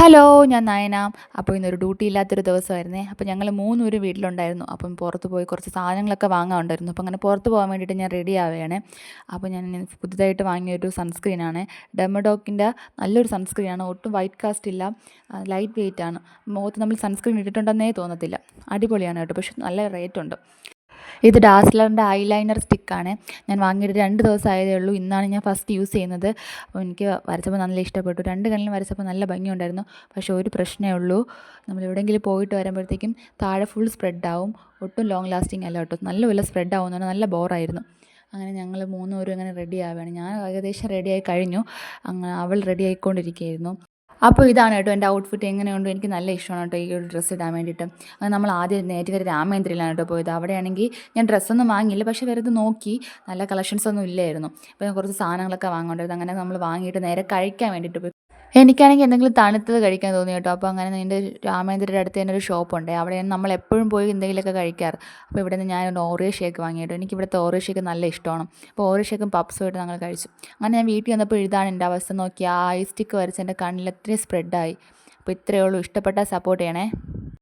Hello, ഞാൻ നയന. അപ്പോൾ ഇന്നൊരു ഡ്യൂട്ടി ഇല്ലാത്തൊരു ദിവസമായിരുന്നേ. അപ്പോൾ ഞങ്ങൾ 3 പേരും വീട്ടിലുണ്ടായിരുന്നു. അപ്പം പുറത്ത് പോയി കുറച്ച് സാധനങ്ങളൊക്കെ വാങ്ങാനുണ്ടായിരുന്നു. അപ്പോൾ അങ്ങനെ പുറത്ത് പോകാൻ വേണ്ടിയിട്ട് ഞാൻ റെഡി ആവുകയാണ്. അപ്പോൾ ഞാൻ പുതുതായിട്ട് വാങ്ങിയൊരു സൺസ്ക്രീനാണ്. ഡെർമഡോക്കിൻ്റെ നല്ലൊരു സൺസ്ക്രീനാണ്. ഒട്ടും വൈറ്റ് കാസ്റ്റ് ഇല്ല, ലൈറ്റ് വെയിറ്റ് ആണ്. മുഖത്ത് നമ്മൾ സൺസ്ക്രീൻ ഇട്ടിട്ടുണ്ടെന്നേ തോന്നത്തില്ല. അടിപൊളിയാണ് കേട്ടോ, പക്ഷെ നല്ല റേറ്റുണ്ട്. ഇത് ഡാസ്ലറിൻ്റെ ഐലൈനർ സ്റ്റിക്കാണ്. ഞാൻ വാങ്ങിയിട്ട് 2 ദിവസം ആയതേ ഉള്ളൂ. ഇന്നാണ് ഞാൻ ഫസ്റ്റ് യൂസ് ചെയ്യുന്നത്. അപ്പോൾ എനിക്ക് വരച്ചപ്പോൾ നല്ല ഇഷ്ടപ്പെട്ടു. 2 കണ്ണിലും വരച്ചപ്പോൾ നല്ല ഭംഗിയുണ്ടായിരുന്നു. പക്ഷേ ഒരു പ്രശ്നമേ ഉള്ളൂ, നമ്മൾ എവിടെയെങ്കിലും പോയിട്ട് വരുമ്പോഴത്തേക്കും താഴെ ഫുൾ സ്പ്രെഡാവും. ഒട്ടും ലോങ് ലാസ്റ്റിംഗ് അല്ല കേട്ടോ, നല്ലപോലെ സ്പ്രെഡ് ആവുന്നതാണ്. നല്ല ബോറായിരുന്നു. അങ്ങനെ ഞങ്ങൾ 3 പേരും അങ്ങനെ റെഡി ആവുകയാണ്. ഞാൻ ഏകദേശം റെഡിയായി കഴിഞ്ഞു. അങ്ങനെ അവൾ റെഡി ആയിക്കൊണ്ടിരിക്കുകയായിരുന്നു. അപ്പോൾ ഇതാണ് കേട്ടോ എൻ്റെ ഔട്ട്ഫിറ്റ്. എങ്ങനെയുണ്ട്? എനിക്ക് നല്ല ഇഷ്ടമാണ് കേട്ടോ ഈ ഒരു ഡ്രസ്സ് ഇടാൻ വേണ്ടിയിട്ട്. അത് നമ്മൾ ആദ്യം നേറ്റുകര രാമേന്ദ്രയിലാണ് കേട്ടോ പോയത്. അവിടെയാണെങ്കിൽ ഞാൻ ഡ്രസ്സൊന്നും വാങ്ങിയില്ല, പക്ഷേ വെറുതെ നോക്കി. നല്ല കളക്ഷൻസ് ഒന്നും ഇല്ലായിരുന്നു. അപ്പോൾ ഞാൻ കുറച്ച് സാധനങ്ങളൊക്കെ വാങ്ങേണ്ടത്. അങ്ങനെ നമ്മൾ വാങ്ങിയിട്ട് നേരെ കഴിക്കാൻ വേണ്ടിയിട്ട് പോയി. എനിക്കാണെങ്കിൽ എന്തെങ്കിലും തണുത്തത് കഴിക്കാൻ തോന്നി കേട്ടോ. അപ്പോൾ അങ്ങനെ എൻ്റെ രാമേന്ദ്രയുടെ അടുത്ത് തന്നെ ഒരു ഷോപ്പുണ്ട്. അവിടെയാണ് നമ്മൾ എപ്പോഴും പോയി എന്തെങ്കിലുമൊക്കെ കഴിക്കാറ്. അപ്പോൾ ഇവിടെ നിന്ന് ഞാൻ ഒരു ഓറിയോ ഷേക്ക് വാങ്ങി കേട്ടോ. എനിക്ക് ഇവിടുത്തെ ഓറിയോ ഷേക്ക് നല്ല ഇഷ്ടമാണ്. അപ്പോൾ ഓറിയോ ഷേക്കും പപ്സും ആയിട്ട് ഞങ്ങൾ കഴിച്ചു. അങ്ങനെ ഞാൻ വീട്ടിൽ വന്നപ്പോൾ ഇതാണ് എൻ്റെ അവസ്ഥ. നോക്കി ആ ഐ സ്റ്റിക്ക് വരച്ച് എൻ്റെ കണ്ണിൽ അത്രയും സ്പ്രെഡായി. അപ്പോൾ ഇത്രയേ ഉള്ളൂ. ഇഷ്ടപ്പെട്ടാൽ സപ്പോർട്ട് ചെയ്യണേ.